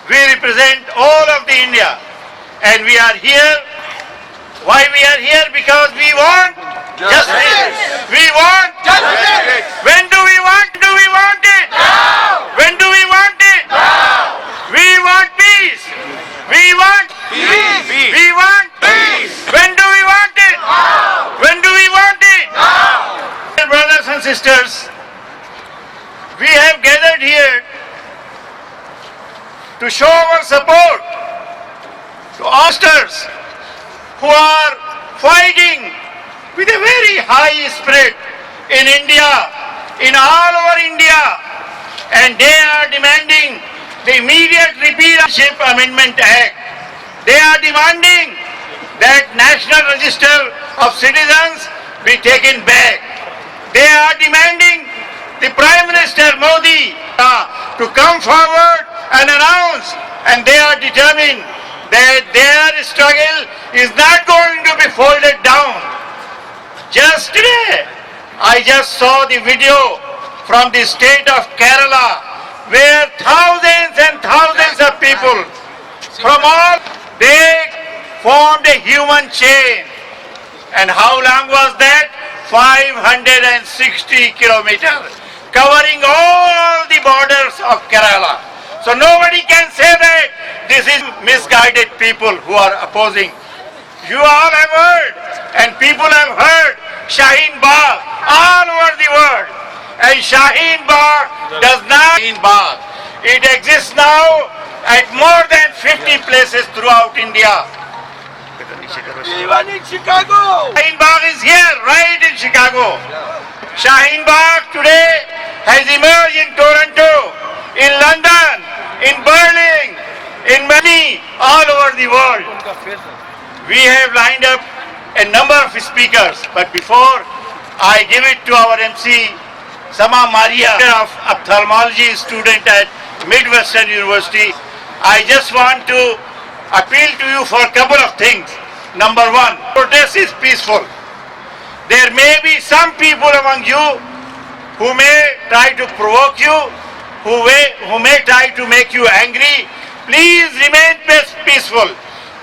We represent all of the India, and we are here. Why we are here? Because we want justice. We want justice. When do we want? Do we want it? Now. When do we want it? Now. We want peace. We want peace. We want peace. When do we want it? Now. When do we want it? Now. Brothers and sisters, we have gathered here to show our support to officers who are fighting with a very high spirit in India, in all over India, and they are demanding the immediate repeal of Ship Amendment Act. They are demanding that National Register of Citizens be taken back. They are demanding the Prime Minister Modi to come forward and announce, and they are determined that their struggle is not going to be folded down. Just today, I just saw the video from the state of Kerala, where thousands and thousands of people from all, they formed a human chain. And how long was that? 560 kilometers, covering all the borders of Kerala. So nobody can say that this is misguided people who are opposing. You all have heard, and people have heard, Shaheen Bagh all over the world. And Shaheen Bagh does not Shaheen Bagh. It exists now at more than 50 places throughout India. Even in Chicago. Shaheen Bagh is here, right in Chicago. Shaheen Bagh today has emerged in Toronto, in London, in Berlin, in many all over the world. We have lined up a number of speakers, but before I give it to our MC, Sama Maria, of ophthalmology student at Midwestern University, I just want to appeal to you for a couple of things. Number one, protest is peaceful. There may be some people among you who may try to provoke you, who may try to make you angry. Please remain peaceful.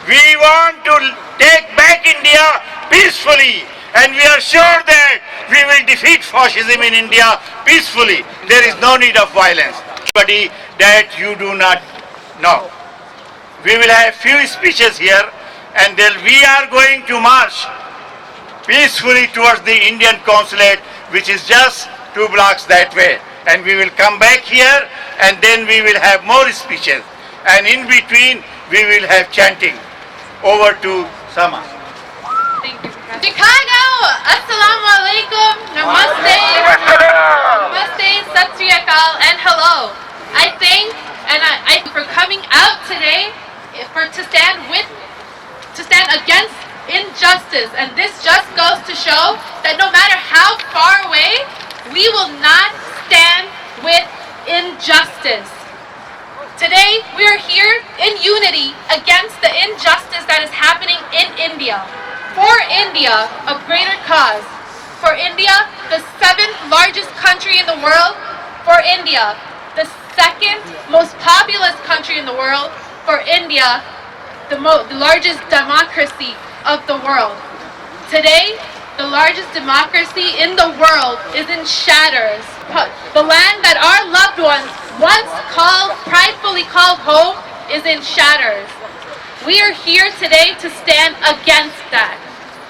We want to take back India peacefully, and we are sure that we will defeat fascism in India peacefully. There is no need of violence. Anybody that you do not know. We will have few speeches here, and then we are going to march peacefully towards the Indian consulate, which is just 2 blocks that way. And we will come back here, and then we will have more speeches. And in between, we will have chanting. Over to Sama. Thank you. Chicago! Assalamu alaikum, namaste, namaste, sat sri akal, and hello. I thank and I for coming out today to stand against injustice. And this just goes to show that no matter how far away, we will not stand with injustice. Today, we are here in unity against the injustice that is happening in India. For India, a greater cause. For India, the 7th largest country in the world. For India, the 2nd most populous country in the world. For India, the largest democracy of the world. Today, the largest democracy in the world is in shatters. The land that our loved ones once pridefully called home is in shatters. We are here today to stand against that.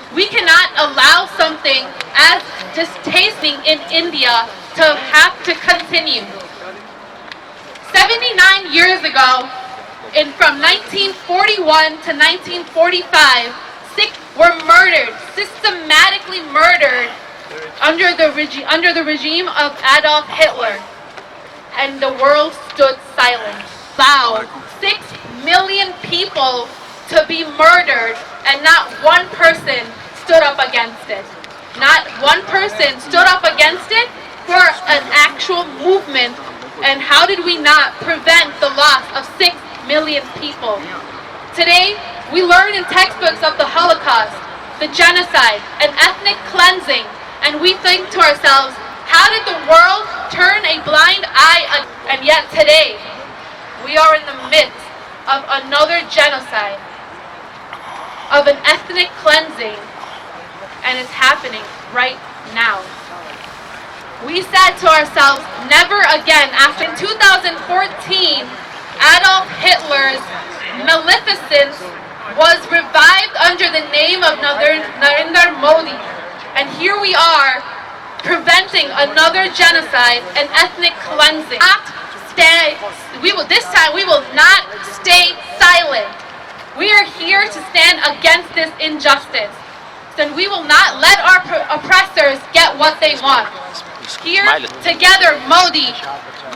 We cannot allow something as distasteful in India to have to continue. 79 years ago, from 1941 to 1945, 6 were murdered, systematically murdered under the regime of Adolf Hitler. And the world stood silent. Allowed 6 million people to be murdered, and not one person stood up against it. Not one person stood up against it for an actual movement. And how did we not prevent the loss of 6 million people? Today, we learn in textbooks of the Holocaust, the genocide, and ethnic cleansing, and we think to ourselves, how did the world turn a blind eye? And yet today, we are in the midst of another genocide, of an ethnic cleansing, and it's happening right now. We said to ourselves, never again. After 2014, Adolf Hitler's maleficence was revived under the name of Narendra Modi. And here we are, preventing another genocide and ethnic cleansing. This time we will not stay silent. We are here to stand against this injustice. And we will not let our oppressors get what they want. Here, together, Modi,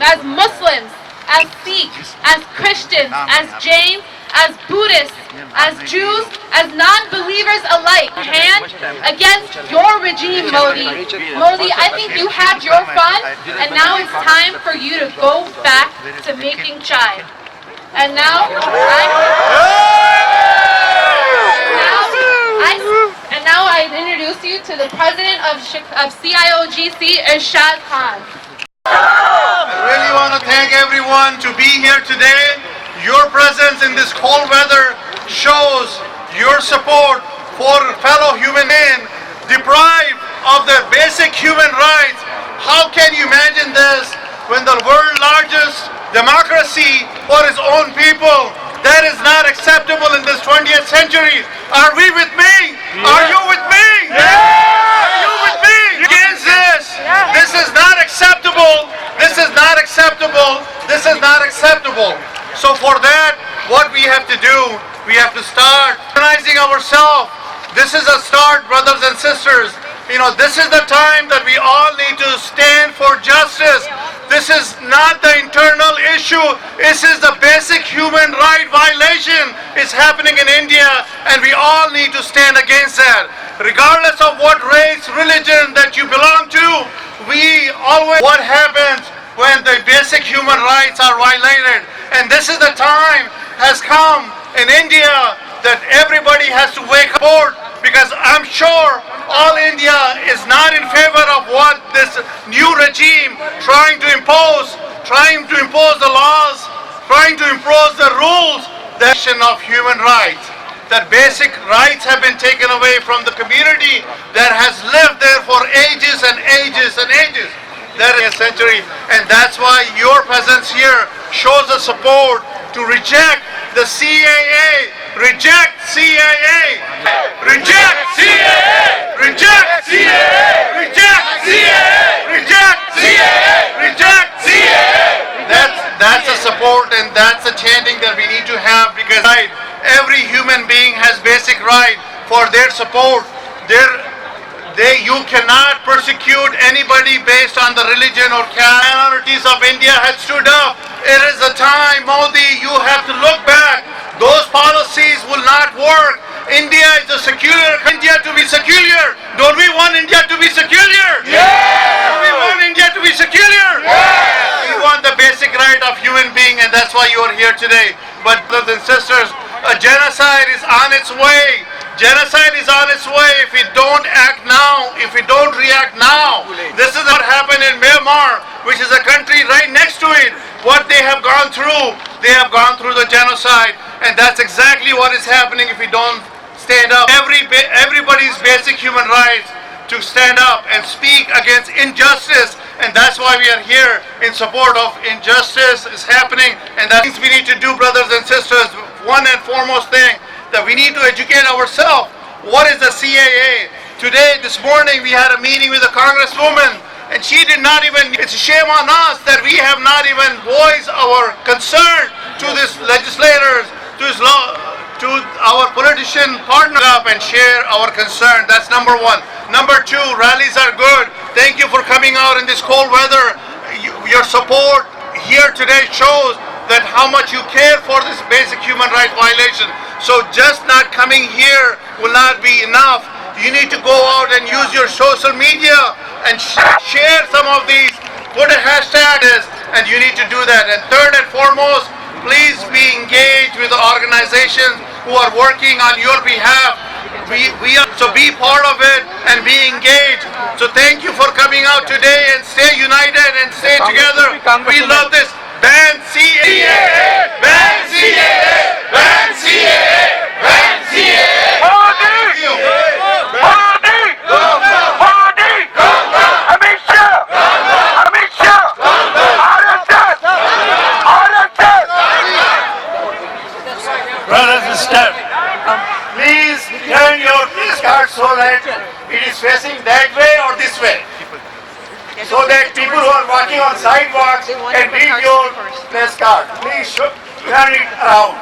as Muslims, as Sikhs, as Christians, as Jains, as Buddhists, as Jews, as non-believers alike, hand against your regime, Modi. Modi, I think you had your fun, and now it's time for you to go back to making chai. And now, I introduce you to the president of CIOGC, Irshad Khan. I really want to thank everyone to be here today. Your presence in this cold weather shows your support for fellow human beings deprived of their basic human rights. How can you imagine this when the world's largest democracy for its own people? That is not acceptable in this 20th century. Are we with me? Are you with me? Are you with me? Against this. This is not acceptable. This is not acceptable. This is not acceptable. So for that, what we have to do, we have to start organizing ourselves. This is a start, brothers and sisters. You know, this is the time that we all need to stand for justice. This is not the internal issue. This is the basic human right violation is happening in India, and we all need to stand against that. Regardless of what race, religion that you belong to, we always, what happens when the basic human rights are violated? And this is the time has come in India that everybody has to wake up, because I'm sure all India is not in favor of what this new regime trying to impose the laws, trying to impose the rules, the action of human rights. That basic rights have been taken away from the community that has lived there for ages and ages and ages. That is a century, and that's why your presence here shows the support to reject the CAA. Reject CAA! Reject CAA! Reject CAA! Reject CAA! Reject CAA! Reject CAA! That's a support, and that's a chanting that we need to have, because every human being has basic right for their support. You cannot persecute anybody based on the religion or caste. Minorities of India have stood up. It is a time, Modi, you have to look back. Those policies will not work. India is a secular, India to be secular. Don't we want India to be secular? Yeah! Don't we want India to be secular? Yeah! We want the basic right of human being, and that's why you are here today. But brothers and sisters, a genocide is on its way. Genocide is on its way if we don't act now, if we don't react now. This is what happened in Myanmar, which is a country right next to it. What they have gone through the genocide, and that's exactly what is happening if we don't stand up. Everybody's basic human rights to stand up and speak against injustice, and that's why we are here in support of injustice is happening, and that things we need to do, brothers and sisters. One and foremost thing, that we need to educate ourselves. What is the CAA? Today, this morning, we had a meeting with a congresswoman, and she did not even, it's a shame on us that we have not even voiced our concern to these legislators, to our politician partners up and share our concern. That's number one. Number two, rallies are good. Thank you for coming out in this cold weather. Your support here today shows that how much you care for this basic human rights violation. So just not coming here will not be enough. You need to go out and use your social media and share some of these, put a hashtag, and you need to do that. And third and foremost, please be engaged with the organizations who are working on your behalf. So be part of it and be engaged. So thank you for coming out today, and stay united and stay together. We love this. card and read your place card. Please turn it around.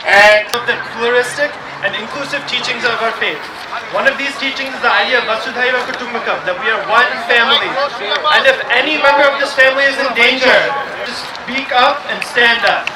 And of the pluralistic and inclusive teachings of our faith. One of these teachings is the idea of Vasudhaiva Kutumbakam, that we are one family. And if any member of this family is in danger, just speak up and stand up.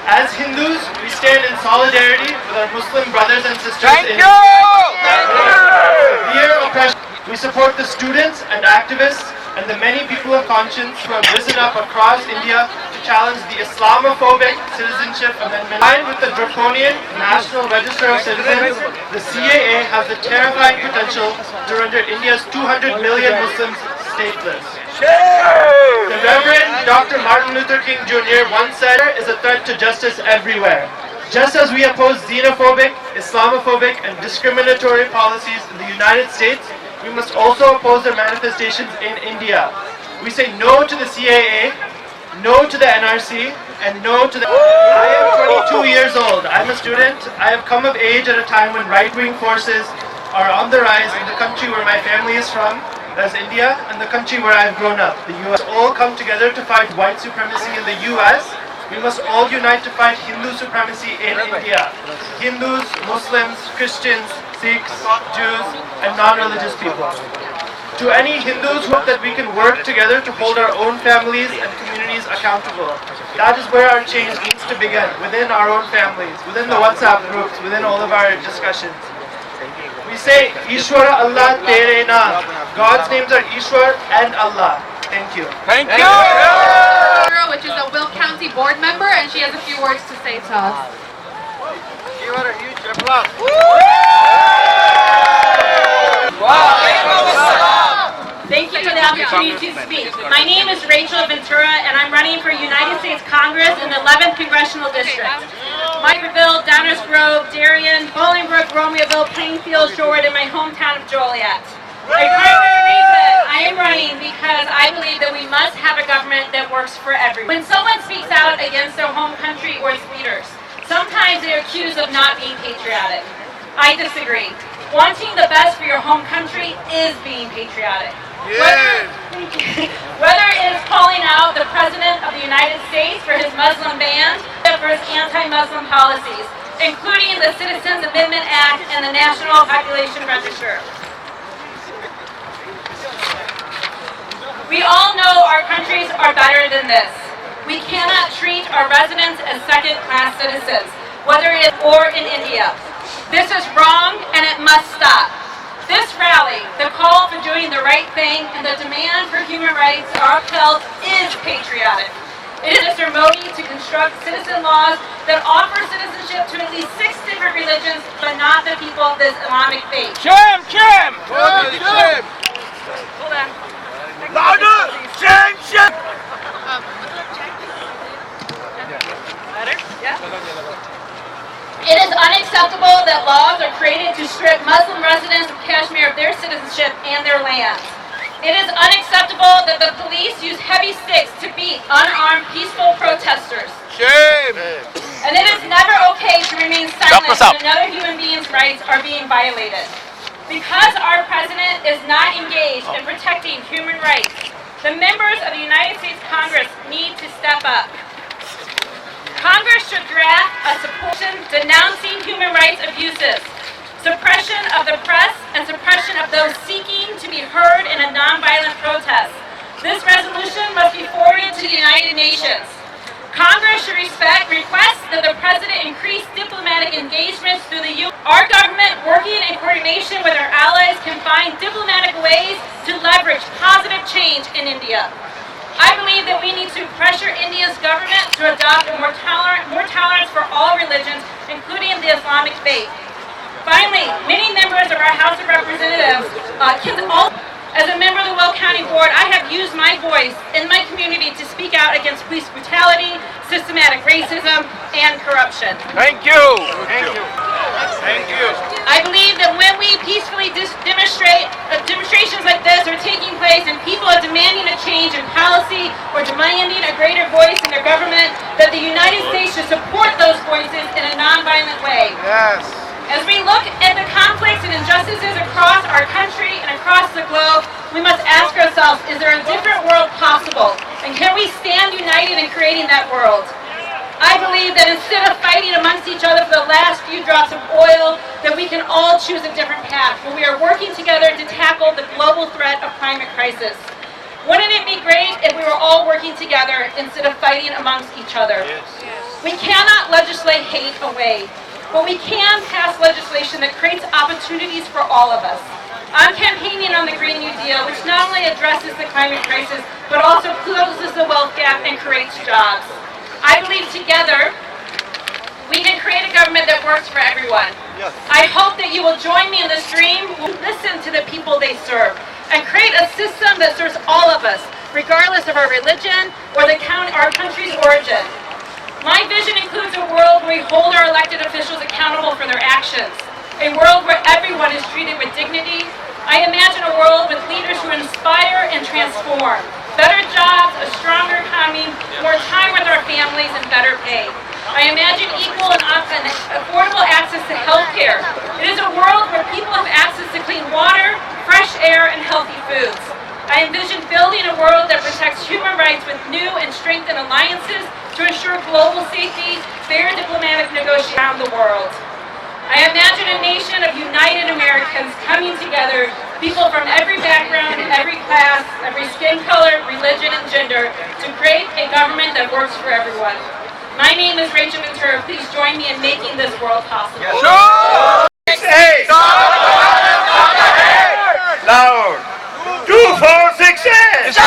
As Hindus, we stand in solidarity with our Muslim brothers and sisters in severe oppression. We support the students and activists and the many people of conscience who have risen up across India to challenge the Islamophobic Citizenship Amendment. In line with the draconian National Register of Citizens, the CAA has the terrifying potential to render India's 200 million Muslims stateless. The Reverend Dr. Martin Luther King Jr. once said, "There is a threat to justice everywhere." Just as we oppose xenophobic, Islamophobic, and discriminatory policies in the United States, we must also oppose their manifestations in India. We say no to the CAA, no to the NRC, and no to the... I am 22 years old. I'm a student. I have come of age at a time when right-wing forces are on the rise in the country where my family is from, that's India, and the country where I've grown up, the US. All come together to fight white supremacy in the US. We must all unite to fight Hindu supremacy in India. Hindus, Muslims, Christians, Sikhs, Jews, and non-religious people. To any Hindus who hope that we can work together to hold our own families and communities accountable. That is where our change needs to begin, within our own families, within the WhatsApp groups, within all of our discussions. We say, Ishwara Allah Tere Naam. God's names are Ishwar and Allah. Thank you. Thank you. Which is a Will County board member, and she has a few words to say to us. Give her a huge applause. Thank you for the opportunity to speak. My name is Rachel Ventura, and I'm running for United States Congress in the 11th Congressional District. Microville, Downers Grove, Darien, Bolingbrook, Romeoville, Plainfield, Shorewood, and my hometown of Joliet. My primary reason I am running because I believe that we must have a government that works for everyone. When someone speaks out against their home country or its leaders, sometimes they're accused of not being patriotic. I disagree. Wanting the best for your home country is being patriotic. Whether it is calling out the President of the United States for his Muslim ban or for his anti-Muslim policies, including the Citizens Amendment Act and the National Population Register. We all know our countries are better than this. We cannot treat our residents as second-class citizens, whether it is or in India. This is wrong and it must stop. This rally, the call for doing the right thing and the demand for human rights are upheld is patriotic. It is Mr. Modi to construct citizen laws that offer citizenship to at least 6 different religions, but not the people of the Islamic faith. Jam! Hold on. Louder! Jam! Better? Yeah. It is unacceptable that laws are created to strip Muslim residents of Kashmir of their citizenship and their lands. It is unacceptable that the police use heavy sticks to beat unarmed peaceful protesters. Shame! And it is never okay to remain silent when another human being's rights are being violated. Because our president is not engaged in protecting human rights, the members of the United States Congress need to step up. Congress should draft a resolution denouncing human rights abuses, suppression of the press, and suppression of those seeking to be heard in a nonviolent protest. This resolution must be forwarded to the United Nations. Congress should request that the President increase diplomatic engagements through the UN. Our government, working in coordination with our allies, can find diplomatic ways to leverage positive change in India. I believe that we need to pressure India's government to adopt more tolerance for all religions, including the Islamic faith. Finally, many members of our House of Representatives as a member of the Will County Board, I have used my voice in my community to speak out against police brutality, systematic racism, and corruption. Thank you! Thank you! I believe that when we peacefully demonstrations like this are taking place and people are demanding a change in policy or demanding a greater voice in their government, that the United States should support those voices in a nonviolent way. Yes! As we look at the conflicts and injustices across our country and across the globe, we must ask ourselves, is there a different world possible? And can we stand united in creating that world? I believe that instead of fighting amongst each other for the last few drops of oil, that we can all choose a different path, where we are working together to tackle the global threat of climate crisis. Wouldn't it be great if we were all working together instead of fighting amongst each other? We cannot legislate hate away, but we can pass legislation that creates opportunities for all of us. I'm campaigning on the Green New Deal, which not only addresses the climate crisis, but also closes the wealth gap and creates jobs. I believe together, we can create a government that works for everyone. I hope that you will join me in this dream, listen to the people they serve, and create a system that serves all of us, regardless of our religion or our country's origin. My vision includes a world where we hold our elected officials accountable for their actions, a world where everyone is treated with dignity. I imagine a world with leaders who inspire and transform, better jobs, a stronger economy, more time with our families, and better pay. I imagine equal and affordable access to health care. It is a world where people have access to clean water, fresh air, and healthy foods. I envision building a world that protects human rights with new and strengthened alliances to ensure global safety, fair diplomatic negotiations around the world. I imagine a nation of united Americans coming together, people from every background, every class, every skin color, religion, and gender, to create a government that works for everyone. My name is Rachel Ventura. Please join me in making this world possible. Loud. 246.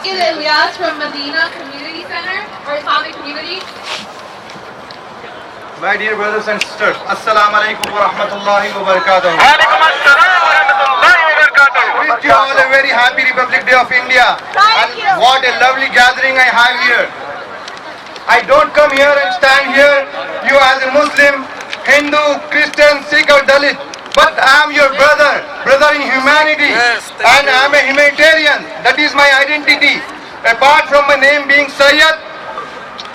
Ilyas from Medina Community Center, or Islamic Community. My dear brothers and sisters, Assalamu alaikum wa rahmatullahi wa barakatuh. Wish you all a very happy Republic Day of India. And what a lovely gathering I have here. I don't come here and stand here, you as a Muslim, Hindu, Christian, Sikh or Dalit. But I am your brother in humanity, and I am a humanitarian. That is my identity. Apart from my name being Sayyid,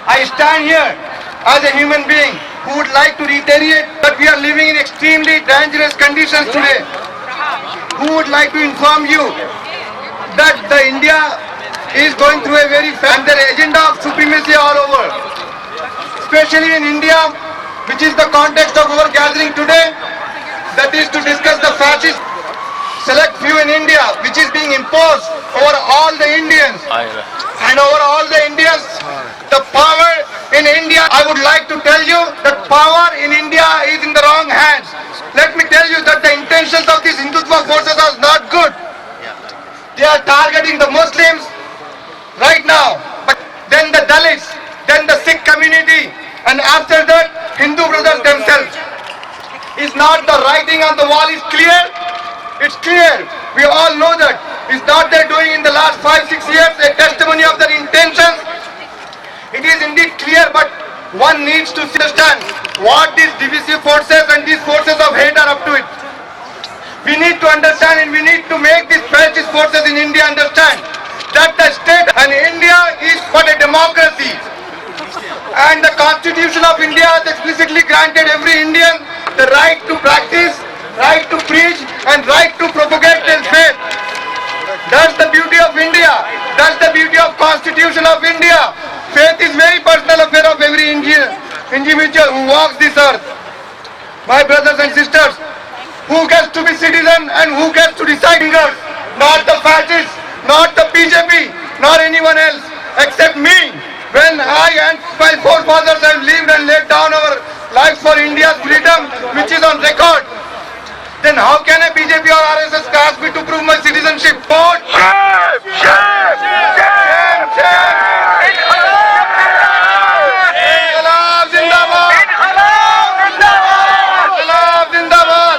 I stand here as a human being who would like to reiterate that we are living in extremely dangerous conditions today. Who would like to inform you that the India is going through a very and the agenda of supremacy all over, especially in India, which is the context of our gathering today. That is to discuss the fascist select few in India, which is being imposed over all the Indians. And over all the Indians, the power in India, I would like to tell you that power in India is in the wrong hands. Let me tell you that the intentions of these Hindutva forces are not good. They are targeting the Muslims right now, but then the Dalits, then the Sikh community, and after that, Hindu brothers themselves. Is not the writing on the wall is clear? It's clear. We all know that. Is not they doing in the last 5-6 years a testimony of their intentions? It is indeed clear, but one needs to understand what these divisive forces and these forces of hate are up to it. We need to understand, and we need to make these fascist forces in India understand that the state and India is but a democracy. And the Constitution of India has explicitly granted every Indian the right to practice, right to preach, and right to propagate their faith. That's the beauty of India. That's the beauty of Constitution of India. Faith is very personal affair of every individual who walks this earth. My brothers and sisters, who gets to be citizen and who gets to decide? Not the fascists, not the BJP, nor anyone else, except me. When I and my forefathers have lived and laid down our lives for India's freedom, which is on record, then how can a BJP or RSS ask me to prove my citizenship? Vote! Shame! Shame! Shame! Shame! Inqilab Zindabad! Inqilab Zindabad!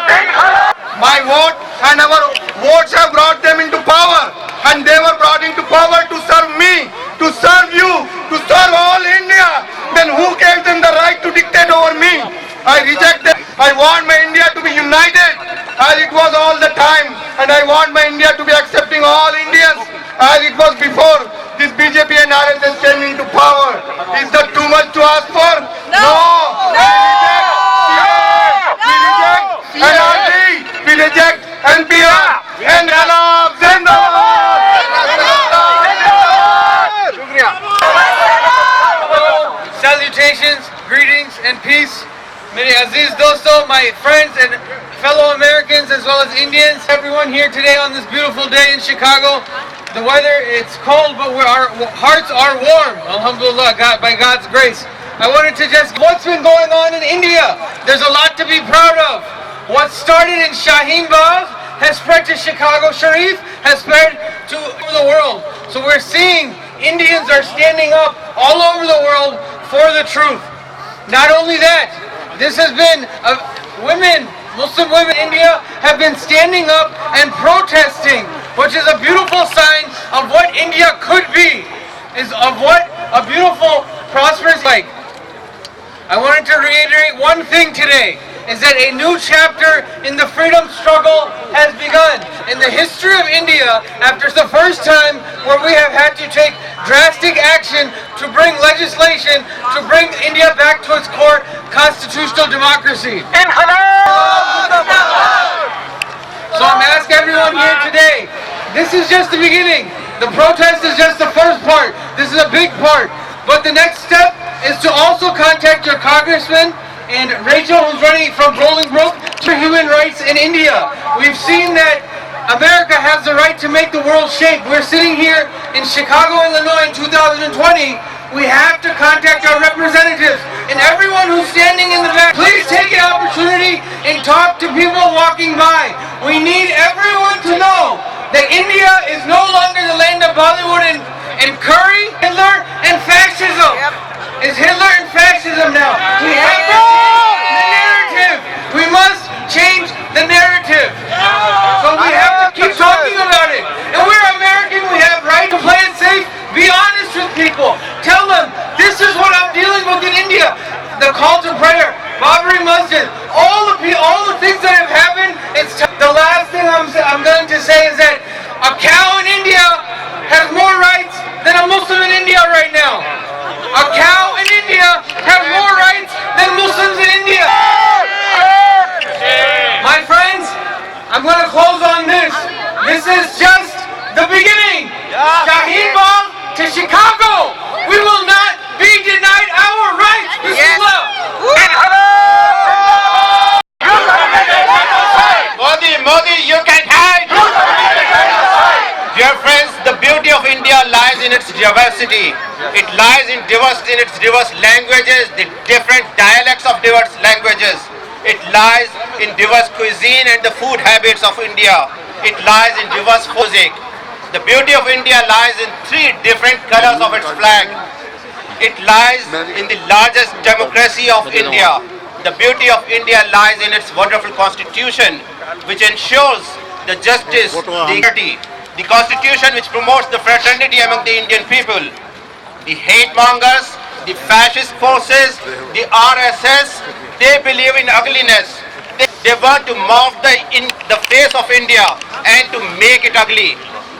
My vote and our votes have brought them into power, and they were brought into power to serve me, to serve you, to serve all India. Then who gave them the right to dictate over me? I reject them. I want my India to be united as it was all the time, and I want my India to be accepting all Indians as it was before this BJP and RSS came into power. Is that too much to ask for? No! and peace. Mere Aziz Dosto, my friends and fellow Americans as well as Indians, everyone here today on this beautiful day in Chicago. The weather, it's cold, but our hearts are warm, alhamdulillah, by God's grace. I wanted to just, what's been going on in India? There's a lot to be proud of. What started in Shaheen Bagh has spread to Chicago Sharif, has spread to the world. So we're seeing Indians are standing up all over the world for the truth. Not only that, this has been Muslim women in India have been standing up and protesting, which is a beautiful sign of what India could be, is of what a beautiful, prosperous like. I wanted to reiterate one thing today, is that a new chapter in the freedom struggle has begun. In the history of India, after the first time where we have had to take drastic action to bring legislation to bring India back to its core constitutional democracy. So I'm asking everyone here today, this is just the beginning. The protest is just the first part. This is a big part. But the next step is to also contact your congressman and Rachel, who's running from Bolingbrook, to human rights in India. We've seen that America has the right to make the world shake. We're sitting here in Chicago, Illinois in 2020. We have to contact our representatives and everyone who's standing in the back. Please take an opportunity and talk to people walking by. We need everyone to know that India is no longer the land of Bollywood and curry, Hitler, and fascism. It's Hitler and fascism now. We have to change the narrative. We must change the narrative. So we have to keep talking about it. And we're American. We have right to play it safe. Be honest with people. Tell them, this is what I'm dealing with in India. The call to prayer, Babri Masjid, all the things that have happened. The last thing I'm going to say is that a cow in India has more rights than a Muslim in India right now. A cow in India has more rights than Muslims in India. My friends, I'm going to close on this. This is just the beginning. Shaheen Bagh to Chicago. We will not be denied our rights. Bismillah. Modi, you can hide. Dear friends, the beauty of India lies in its diversity. It lies in its diverse languages, the different dialects of diverse languages. It lies in diverse cuisine and the food habits of India. It lies in diverse music. The beauty of India lies in 3 different colors of its flag. It lies in the largest democracy of India. The beauty of India lies in its wonderful constitution, which ensures the justice, the equity. The constitution which promotes the fraternity among the Indian people. The hate mongers, the fascist forces, the RSS, they believe in ugliness. They want to morph the face of India and to make it ugly.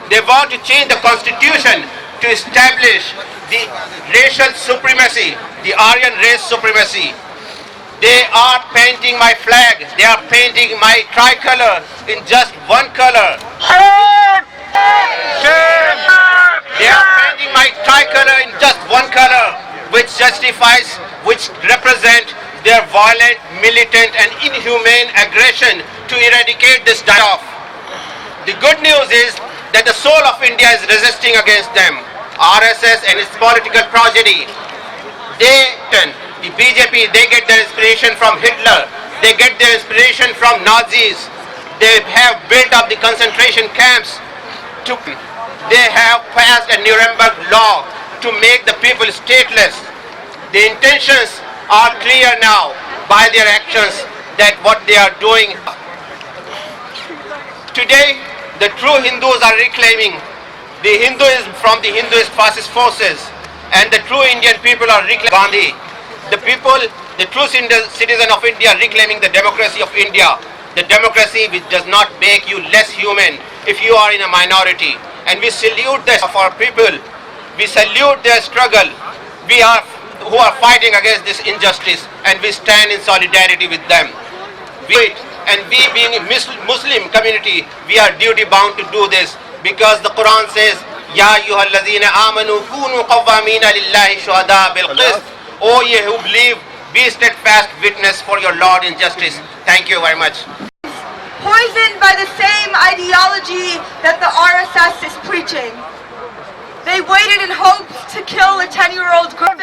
They want to change the constitution to establish the racial supremacy, the Aryan race supremacy. They are painting my flag, they are painting my tricolor in just one color. They are painting my tricolor in just one color, which represent their violent, militant and inhumane aggression to eradicate this die-off. The good news is that the soul of India is resisting against them. RSS and its political progeny. The BJP, they get their inspiration from Hitler. They get their inspiration from Nazis. They have built up the concentration camps. They have passed a Nuremberg law to make the people stateless. The intentions are clear now by their actions that what they are doing. Today, the true Hindus are reclaiming the Hinduism from the Hinduist fascist forces, and the true Indian people are reclaiming Gandhi. The true citizen of India are reclaiming the democracy of India. The democracy which does not make you less human if you are in a minority. And we salute this of our people. We salute their struggle. Who are fighting against this injustice, and we stand in solidarity with them. And we being a Muslim community, we are duty bound to do this, because the Quran says, Ya ayyuhallazina amanu kunu qawwamina lillahi shuhada bil qist. O ye who believe, Be steadfast witness for your Lord in justice. Thank you very much. Poisoned by the same ideology that the RSS is preaching. They waited in hopes to kill a 10-year-old girl.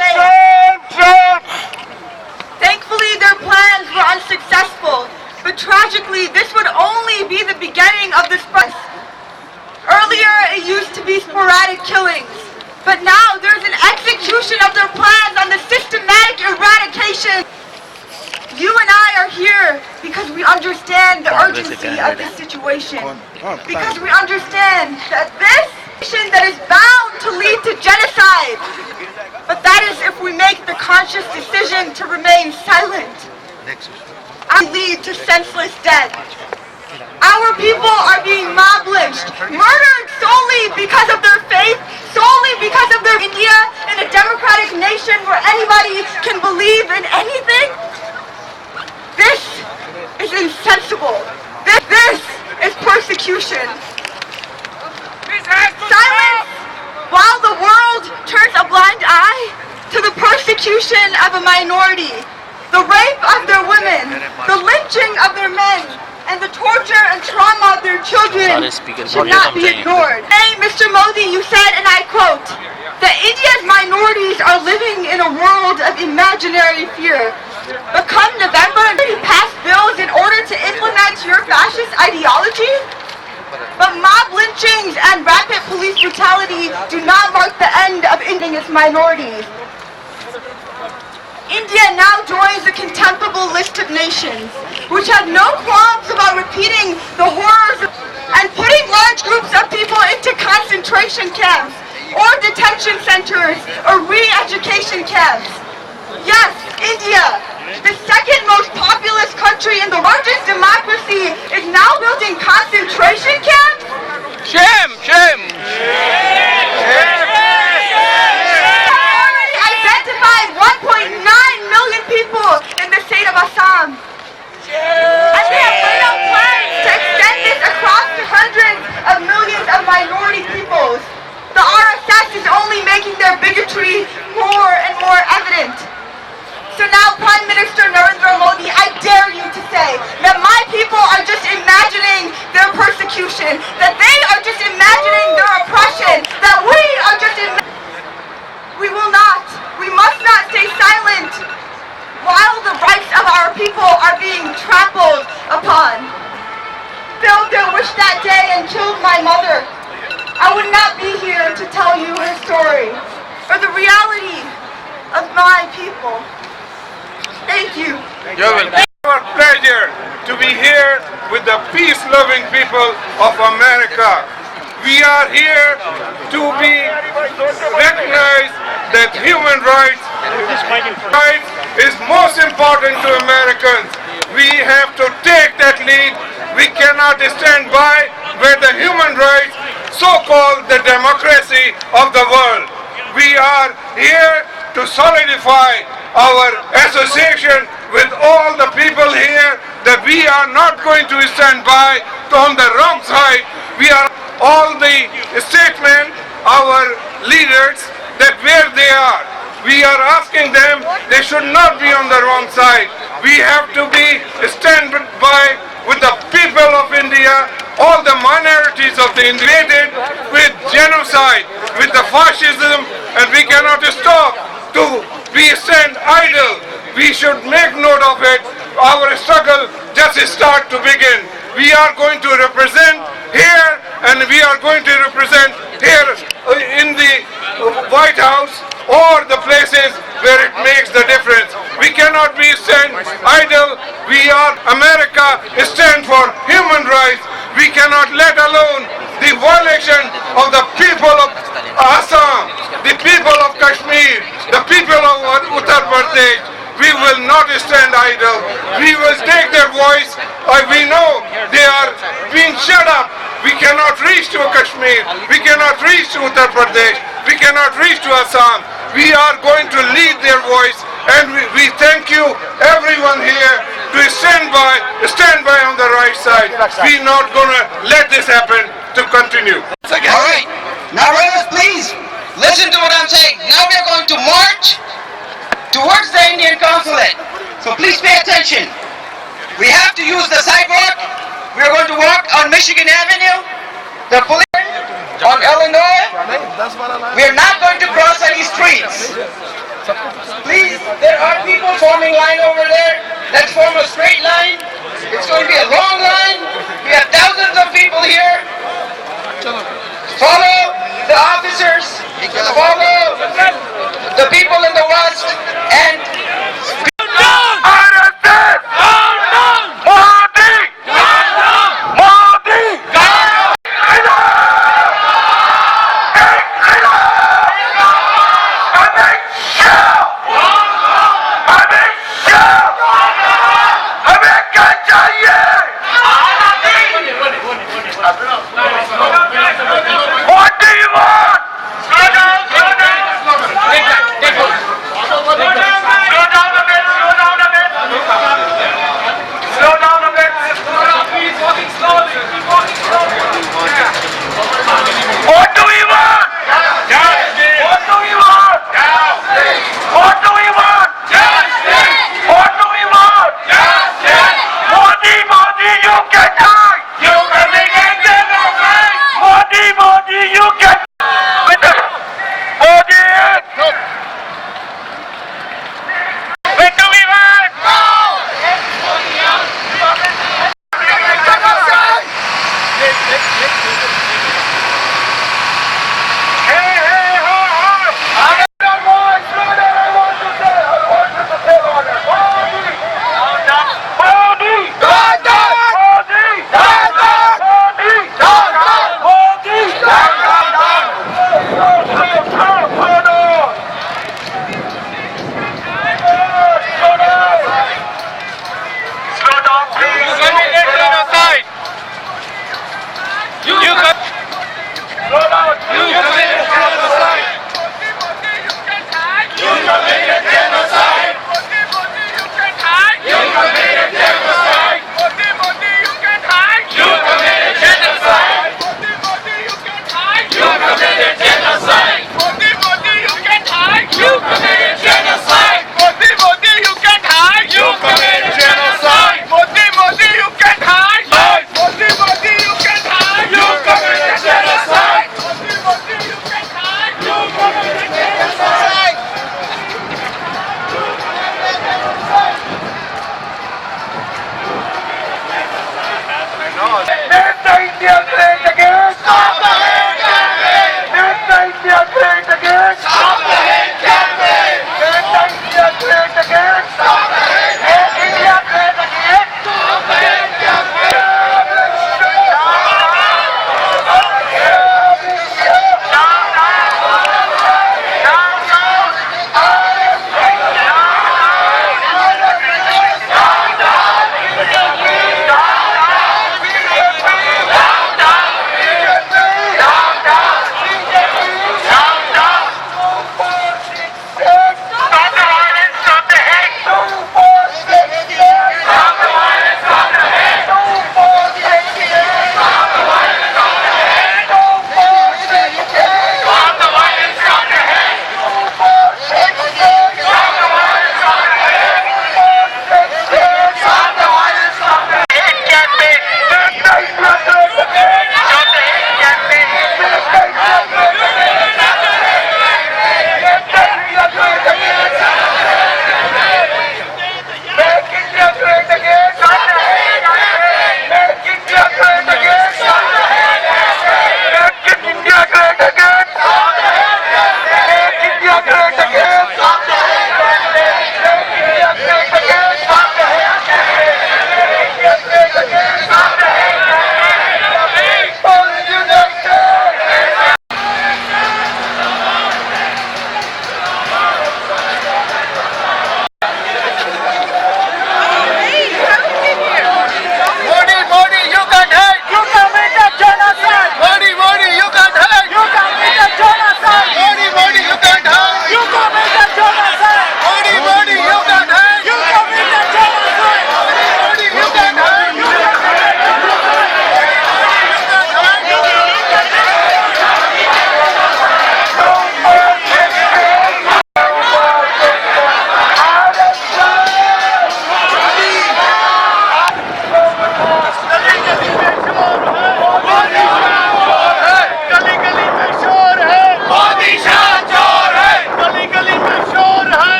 Thankfully, their plans were unsuccessful, but tragically, this would only be the beginning of the spread. Earlier, it used to be sporadic killings, but now there's an execution of their plans on the systematic eradication. You and I are here because we understand the urgency of this situation, because we understand that this that is bound to lead to genocide. But that is if we make the conscious decision to remain silent. And lead to senseless death. Our people are being mob lynched, murdered solely because of their faith, solely because of their India in a democratic nation where anybody can believe in anything. This is insensible. This is persecution. Silence while the world turns a blind eye to the persecution of a minority, the rape of their women, the lynching of their men, and the torture and trauma of their children should not be ignored. Hey, Mr. Modi, you said, and I quote, that India's minorities are living in a world of imaginary fear. But come November, you pass bills in order to implement your fascist ideology? But mob lynchings and rapid police brutality do not mark the end of India's minorities. India now joins the contemptible list of nations, which have no qualms about repeating the horrors and putting large groups of people into concentration camps, or detention centers, or re-education camps. Yes, India, the second most populous country and the largest democracy, is now building concentration camps? Shame! Shame! Already identified 1.9 million people in the state of Assam. And they have laid out plans to extend this across the hundreds of millions of minority peoples. The RSS is only making their bigotry more and more evident. So now, Prime Minister Narendra Modi, I dare you to say that my people are just imagining their persecution, that they are just imagining their oppression, that we are just we must not stay silent while the rights of our people are being trampled upon. Builder wished that day and killed my mother. I would not be here to tell you her story, or the reality of my people. Thank you. It's our pleasure to be here with the peace-loving people of America. We are here to be recognized that human rights is most important to Americans. We have to take that lead. We cannot stand by where the human rights, so-called the democracy of the world. We are here to solidify our association with all the people here, that we are not going to stand by on the wrong side. We are all the statesmen, our leaders, that where they are, we are asking them, they should not be on the wrong side. We have to be stand by with the people of India, all the minorities of the invaded with genocide, with the fascism, and we cannot stop to be stand idle. We should make note of it. Our struggle just start to begin. We are going to represent here, and we are going to represent here in the White House or the places where it makes the difference. We cannot be stand idle. We are America, stand for human rights. We cannot let alone the violation of the people of Assam, the people of Kashmir, the people of Uttar Pradesh. We will not stand idle. We will take their voice. We know they are being shut up. We cannot reach to Kashmir. We cannot reach to Uttar Pradesh. We cannot reach to Assam. We are going to lead their voice, and we thank you, everyone here, to stand by on the right side. We're not going to let this happen to continue. All right. Now, brothers, please listen to what I'm saying. Now we are going to march to towards the Indian consulate. So please pay attention. We have to use the sidewalk. We are going to walk on Michigan Avenue. The police on Illinois. We are not going to cross any streets. Please, there are people forming line over there. Let's form a straight line. It's going to be a long line. We have thousands of people here. Follow the officers. Follow the people in the West. And What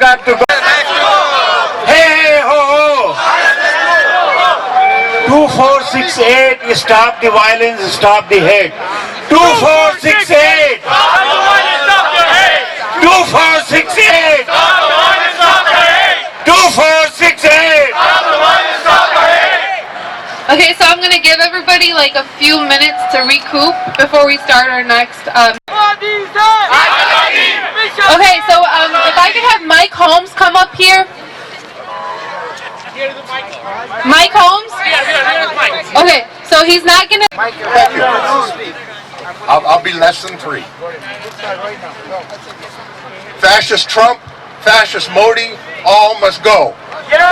start to go. Hey, ho, ho. 2468, stop the violence, stop the hate. 2468. 2468. 2468. Okay, so I'm gonna give everybody like a few minutes to recoup before we start our next. Okay, so if I could have Mike Holmes come up here. Mike Holmes? Okay, so he's not gonna. I'll be less than 3. Fascist Trump, fascist Modi, all must go. Fascist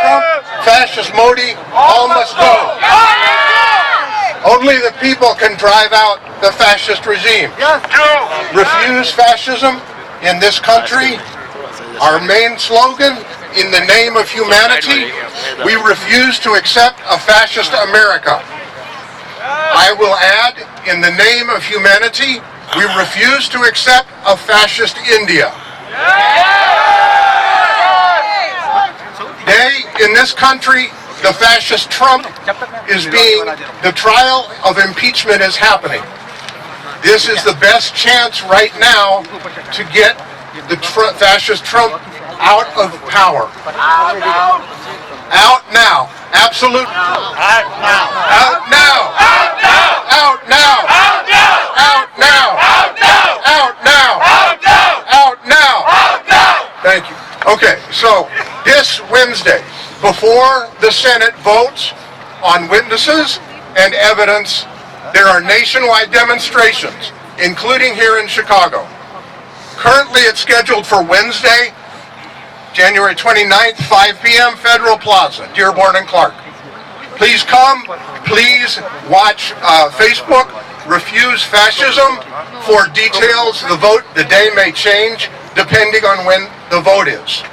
Trump, fascist Modi, all must go. Only the people can drive out the fascist regime. Refuse fascism in this country. Our main slogan, in the name of humanity, we refuse to accept a fascist America. I will add, in the name of humanity, we refuse to accept a fascist India. Today, in this country, the fascist Trump is the trial of impeachment is happening. This is the best chance right now to get the fascist Trump out of power. Out now. Absolute. Out now. Out now. Out now. Out now. Out now. Out now. Out now. Out now. Out now. Out now. Out now. Thank you. Okay, so this Wednesday, before the Senate votes on witnesses and evidence, there are nationwide demonstrations, including here in Chicago. Currently, it's scheduled for Wednesday, January 29th, 5 p.m., Federal Plaza, Dearborn and Clark. Please come. Please watch Facebook, Refuse Fascism, for details. The day may change depending on when the vote is.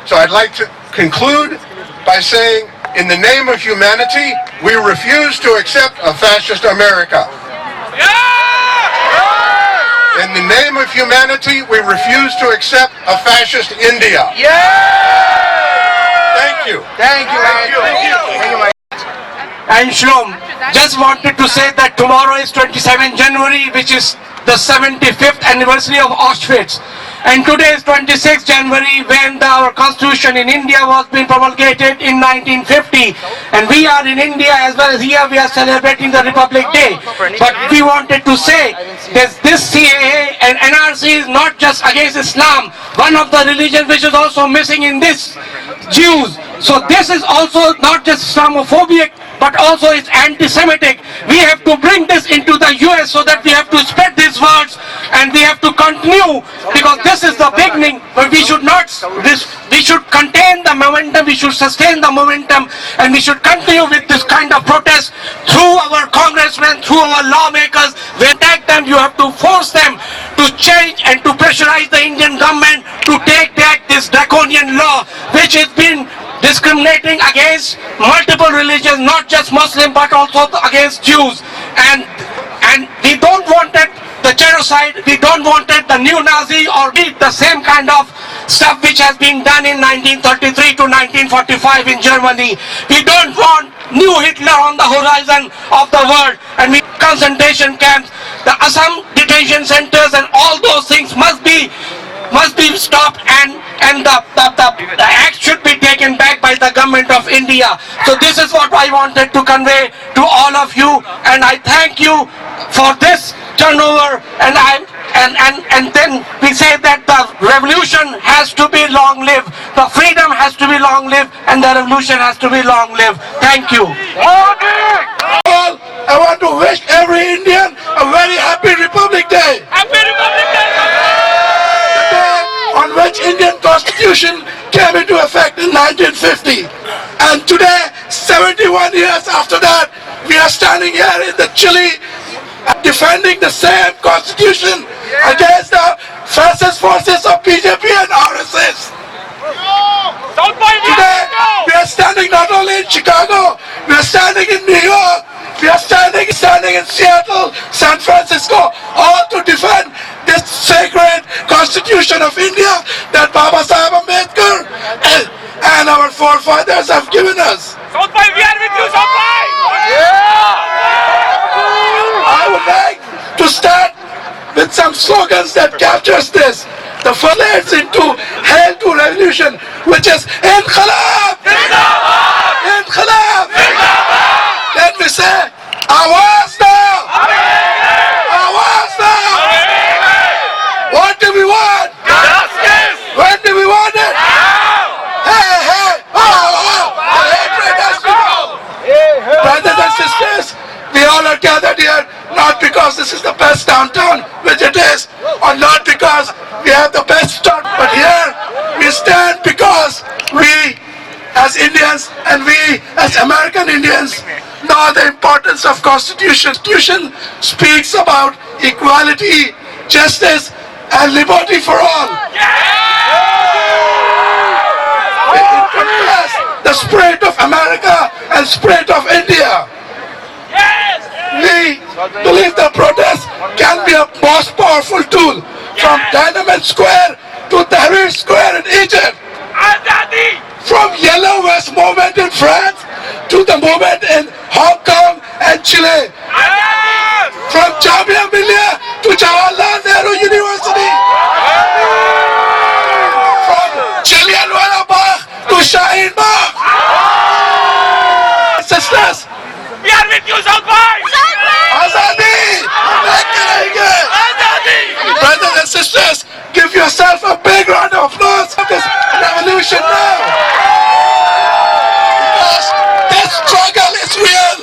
So I'd like to conclude by saying, in the name of humanity, we refuse to accept a fascist America. In the name of humanity, we refuse to accept a fascist India. Thank you. Thank you. Thank you. Thank you. And Shalom, just wanted to say that tomorrow is 27 January, which is the 75th anniversary of Auschwitz. And today is 26 January when our constitution in India was being promulgated in 1950. And we are in India as well as here we are celebrating the Republic Day. But we wanted to say that this CAA and NRC is not just against Islam. One of the religions which is also missing in this, Jews. So this is also not just Islamophobic, but also it's anti-Semitic. We have to bring this into the US so that we have to spread these words and we have to continue, because this is the beginning, but we should not, we should contain the momentum, we should sustain the momentum, and we should continue with this kind of protest through our congressmen, through our lawmakers. We attack them, you have to force them to change and to pressurize the Indian government to take back this draconian law, which has been discriminating against multiple religions, not just Muslim but also against Jews. And we don't want it, the genocide, we don't want it, the new Nazi or the same kind of stuff which has been done in 1933 to 1945 in Germany. We don't want new Hitler on the horizon of the world, and we concentration camps, the Assam detention centers and all those things must be stopped, and the act should be taken back by the government of India. So this is what I wanted to convey to all of you, and I thank you for this turnover, and then we say that the revolution has to be long-lived, the freedom has to be long-lived, and the revolution has to be long-lived. Thank you. I want to wish every Indian a very happy Republic Day. Happy Republic Day! The day on which Indian Constitution came into effect in 1950. And today, 71 years after that, we are standing here in the chilly, defending the same Constitution against the fascist forces of BJP and RSS. Today, we are standing not only in Chicago, we are standing in New York, we are standing in Seattle, San Francisco, all to defend this sacred Constitution of India. India that Baba Sahib Ambedkar and our forefathers have given us. I would like to start with some slogans that captures this. The first leads into Hail to Revolution, which is Inqilab! Inqilab! Then we say, Awaz now! Awaz now! What do we want? Justice! When do we want it? Now! Hey, hey! The hatred has begun! Brothers and sisters, we all are gathered here not because this is the best downtown, which it is, or not because we have the best start, but here we stand because we as Indians and we as American Indians know the importance of Constitution. Constitution speaks about equality, justice, and liberty for all. It contrasts the spirit of America and spirit of India. We believe the protest can be a most powerful tool, from Tiananmen Square to Tahrir Square in Egypt, from Yellow Vest movement in France to the movement in Hong Kong and Chile, from Jamia Millia to Jawaharlal Nehru University, from Jallianwala Bagh to Shaheen Bagh. Sisters, we are with you, Southwide! Azadi! Brothers and sisters, give yourself a big round of applause for this revolution now. Because this struggle is real.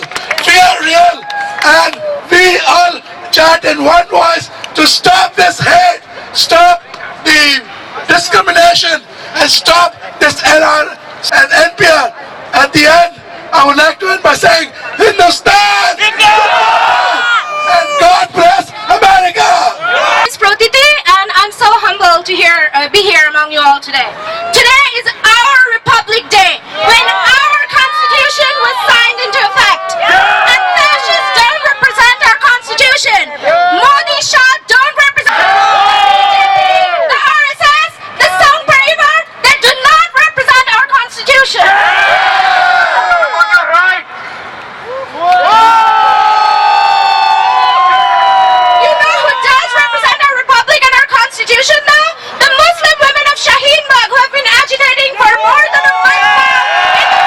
We are real. And we all chant in one voice to stop this hate, stop the discrimination, and stop this NR and NPR. At the end, I would like to end by saying, Hindustan! And God bless America! It's Protiti, and I'm so humbled to be here among you all today. Today is our Republic Day, when our Constitution was signed into effect. And fascists don't represent our Constitution. Modi Shah don't represent the RSS, the Sangh Parivar, they do not represent our Constitution. Constitution now? The Muslim women of Shaheen Bagh who have been agitating for more than a month now.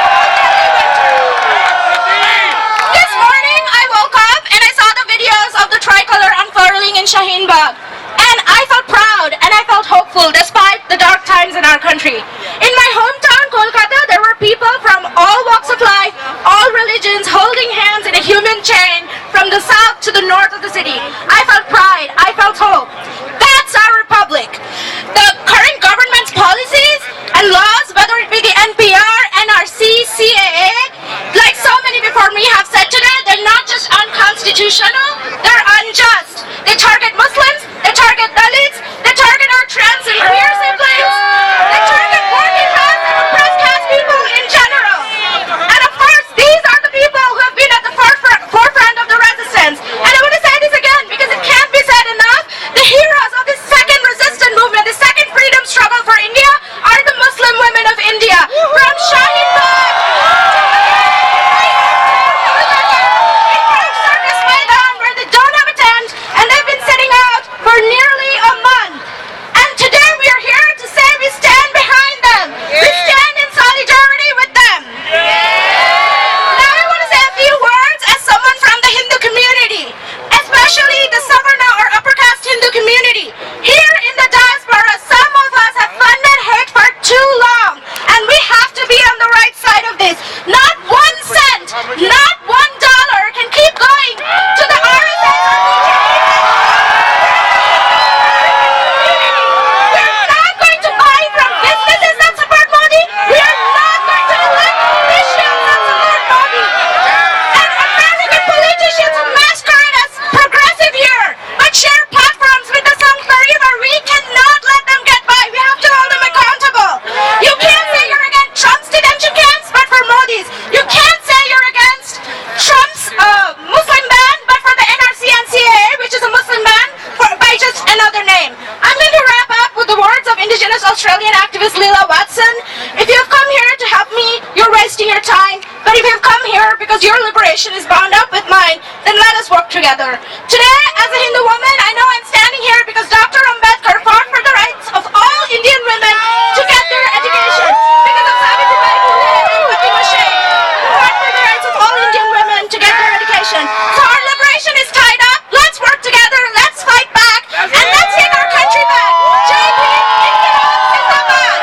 is Australian activist Leela Watson. If you have come here to help me, you're wasting your time. But if you have come here because your liberation is bound up with mine, then let us work together. Today, as a Hindu woman, I know I'm standing here because Dr. Ambedkar fought for the rights of all Indian women to get their education. Because of Savitribai Phule and Fatima Sheikh, who fought for the rights of all Indian women to get their education. So our liberation is tied up. Let's work together. Let's fight back. And let's take our country back. Jai Bhim, Inkilab Zindabad.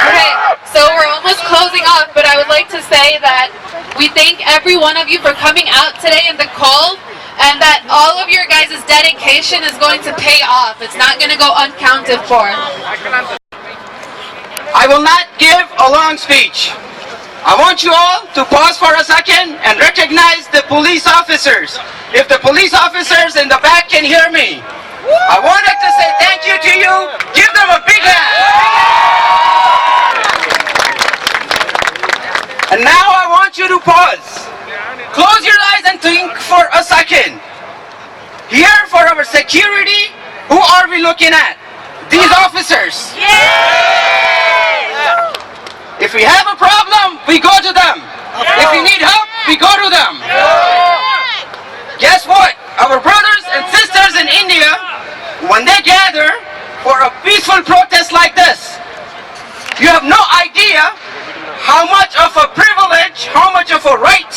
Okay, so we're almost closing off, but I would like to say that we thank every one of you for coming out today in the cold, and that all of your guys' dedication is going to pay off. It's not going to go uncounted for. I will not give a long speech. I want you all to pause for a second and recognize the police officers. If the police officers in the back can hear me, I wanted to say thank you to you. Give them a big hand. And now I want you to pause. Close your eyes and think for a second. Here for our security, who are we looking at? These officers. If we have a problem, we go to them. If we need help, we go to them. Guess what? Our brothers and sisters in India, when they gather for a peaceful protest like this, you have no idea how much of a privilege, how much of a right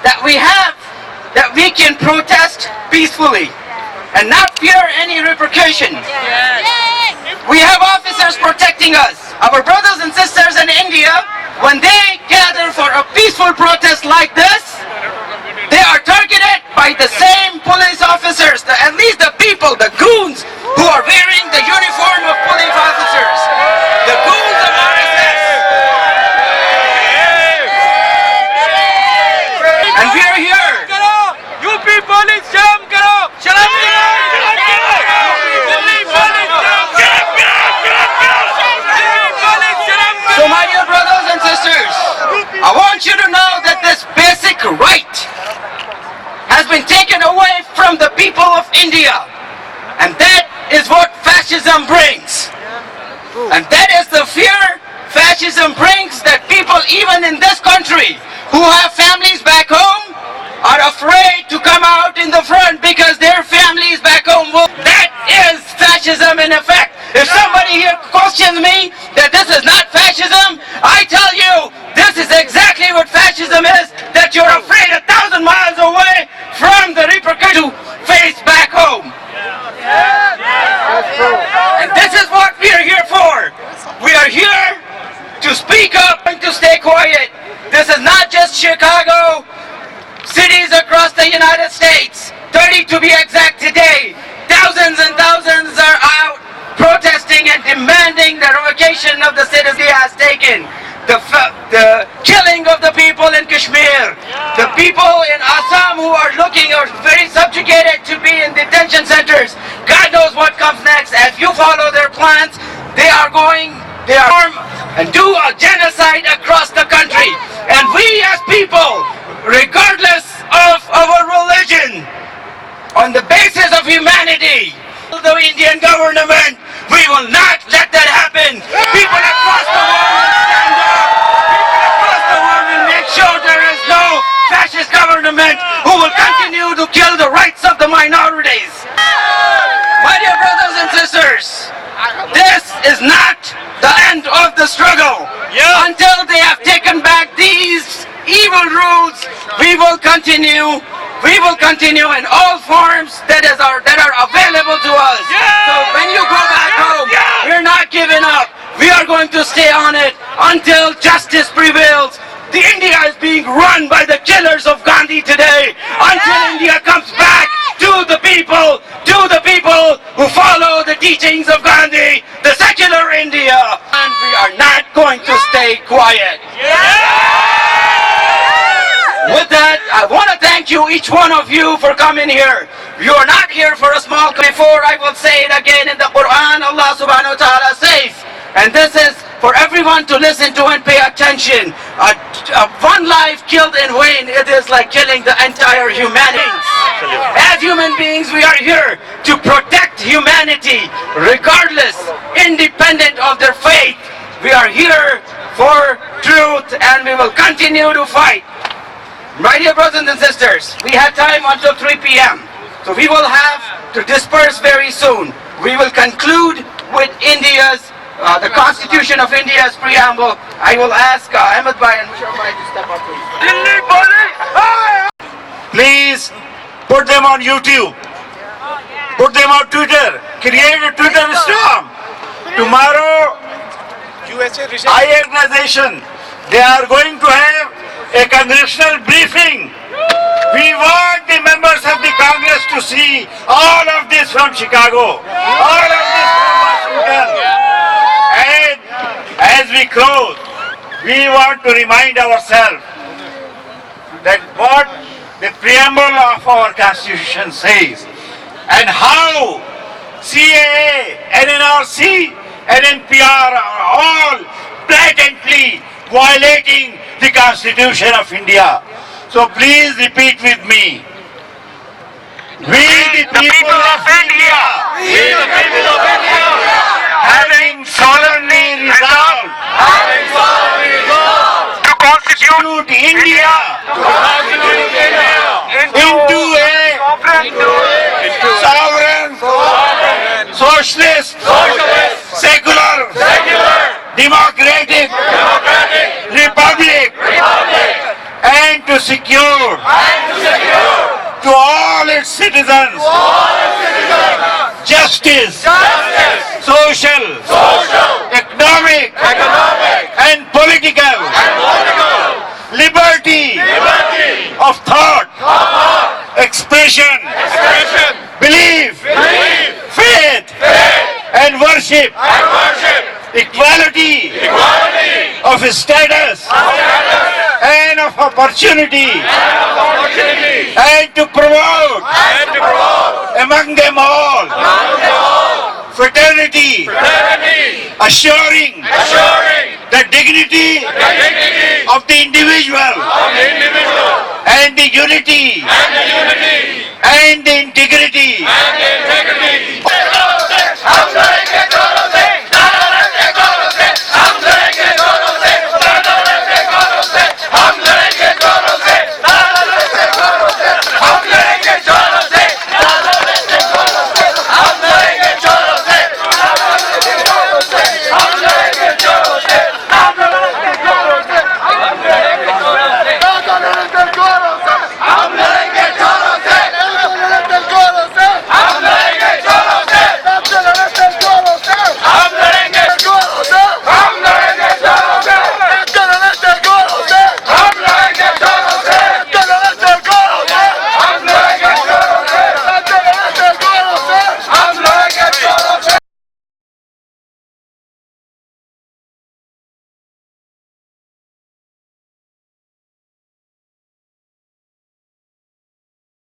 that we have, that we can protest peacefully and not fear any repercussions. We have officers protecting us. Our brothers and sisters in India, when they gather for a peaceful protest like this, they are targeted by the same police officers, at least the people, the goons who are wearing the uniform of police officers, the goons of RSS. And we are here. UP police jam karo. So my dear brothers and sisters, I want you to know that this basic right has been taken away from the people of India. And that is what fascism brings. And that is the fear fascism brings, that people even in this country who have families back home are afraid to come out in the front because their families back home will. That is fascism in effect. If somebody here questions me that this is not fascism, I tell you this is exactly what fascism is, that you're afraid 1,000 miles away from the repercussions to face back home. And this is what we are here for. We are here to speak up and to stay quiet. This is not just Chicago. Cities across the United States, 30 to be exact today, thousands and thousands are out protesting and demanding the revocation of the citizenship has taken. The killing of the people in Kashmir, the people in Assam who are very subjugated to be in detention centers. God knows what comes next. If you follow their plans, they are and do a genocide across the country. And we as people, regardless of our religion, on the basis of humanity, the Indian government, we will not let that happen. People across the world will stand up. People across the world will make sure there is no fascist government who will continue to kill the rights of the minorities. My dear brothers and sisters, this is not the end of the struggle. Until they have taken back these evil rules, we will continue. We will continue in all forms that are available to us. So when you go back home, we're not giving up. We are going to stay on it until justice prevails. The India is being run by the killers of Gandhi today. Until India comes back to the people who follow the teachings of Gandhi, the secular India, and we are not going to stay quiet. With that, I want to thank you, each one of you, for coming here. You are not here for a small. Before I will say it again in the Quran, Allah subhanahu wa ta'ala says, and this is for everyone to listen to and pay attention. One life killed in vain, it is like killing the entire humanity. As human beings, we are here to protect humanity, regardless, independent of their faith. We are here for truth, and we will continue to fight. My dear brothers and sisters, we have time until 3 p.m. So we will have to disperse very soon. We will conclude with the Constitution of India's preamble. I will ask Ahmed Bhai and Musharraf Bhai to step up, please. Please put them on YouTube. Put them on Twitter. Create a Twitter storm. Tomorrow, organization, they are going to have a congressional briefing. We want the members of the Congress to see all of this from Chicago, all of this from Washington. And as we close, we want to remind ourselves that what the preamble of our Constitution says and how CAA, NRC, and NPR are all blatantly violating the Constitution of India. So please repeat with me. We the people of India, having solemnly resolved to constitute India into a sovereign, socialist, secular, democratic republic, and to secure to all its citizens justice, social, economic, and political liberty of thought, expression, belief, faith, and worship, equality of status and of opportunity, and to promote among them all fraternity, assuring the dignity of the individual and the unity and the integrity